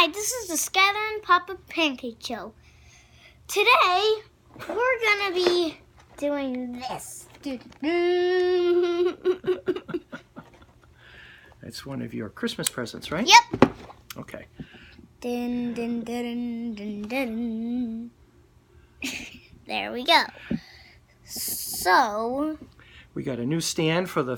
Hi, this is the Skyler and Papa Pancake Show. Today, we're gonna be doing this. It's one of your Christmas presents, right? Yep. Okay. Dun, dun, dun, dun, dun, dun. There we go. So, We got a new stand for the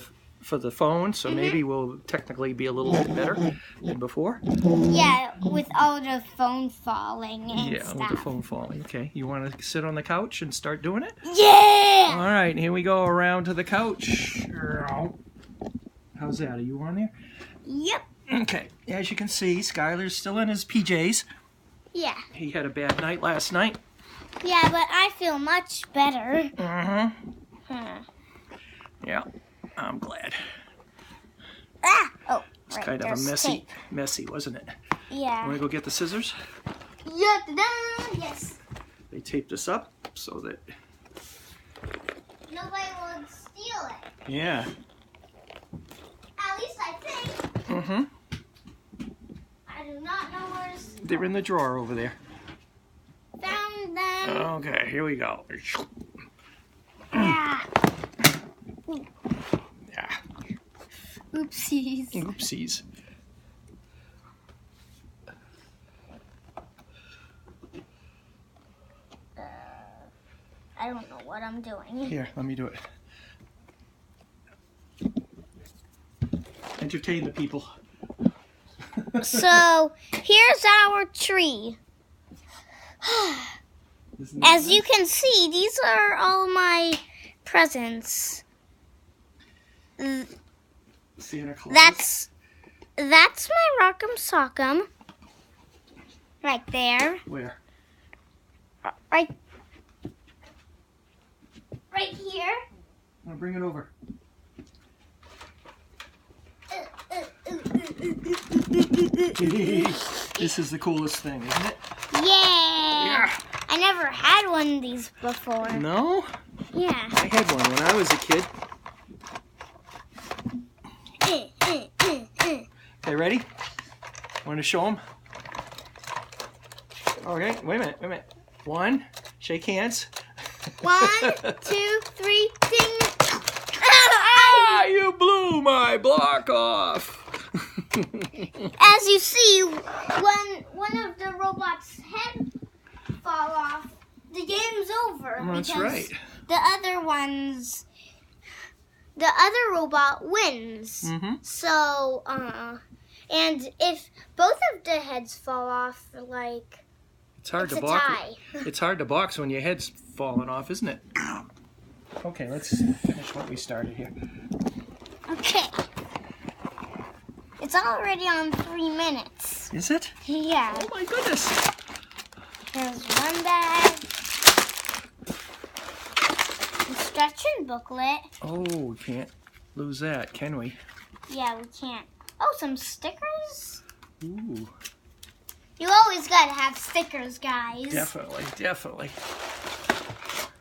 phone, so maybe we'll technically be a little bit better than before. yeah, with all the phone falling and stuff. With the phone falling. Okay, you want to sit on the couch and start doing it? Yeah! All right, here we go around to the couch. How's that? Are you on there? Yep. Okay, as you can see, Skyler's still in his PJs. Yeah. He had a bad night last night. Yeah, but I feel much better. Yeah, I'm glad. Ah! Oh, It's kind of a messy, wasn't it? Yeah. Want to go get the scissors? Yeah, yes. They taped this up so that... Nobody would steal it. Yeah. At least I think. I do not know where's... They're in the drawer over there. Found them. Okay, here we go. Yeah. Yeah. Oopsies. Oopsies. I don't know what I'm doing. Here, let me do it. Entertain the people. So, here's our tree. As you can see, these are all my presents. Santa That's Claus. my Rock'em Sock'em. Right there. Where? Right here. I'll bring it over. This is the coolest thing, isn't it? Yeah. I never had one of these before. No? Yeah. I had one when I was a kid. Okay, ready? Want to show them? Okay, wait a minute. One, shake hands. 1, 2, 3, ding! Ah, you blew my block off. As you see, when one of the robot's head fall off, the game's over. That's right. The other robot wins. So, and if both of the heads fall off, like, it's hard to box. It's hard to box when your head's falling off, isn't it? Okay, let's finish what we started here. Okay. It's already on 3 minutes. Is it? Yeah. Oh my goodness. Here's one bag. Instruction booklet. Oh, we can't lose that, can we? Yeah, we can't. Oh, some stickers? Ooh. You always gotta have stickers, guys. Definitely.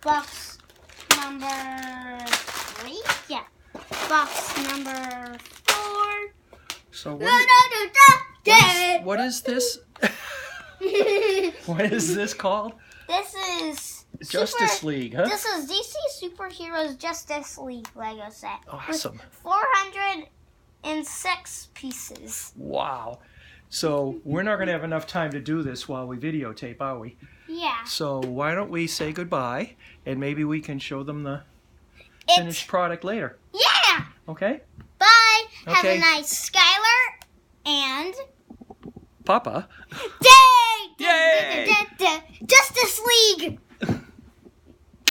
Box number 3? Yeah. Box number 4. So what is this? What is this called? This is Justice League, huh? This is DC Superheroes Justice League Lego set. Awesome. With 406 pieces. Wow. So we're not going to have enough time to do this while we videotape, are we? Yeah. So why don't we say goodbye, and maybe we can show them the finished product later. Yeah. Okay? Bye. Okay. Have a nice Skyler and Papa. Day. Yay! Justice League.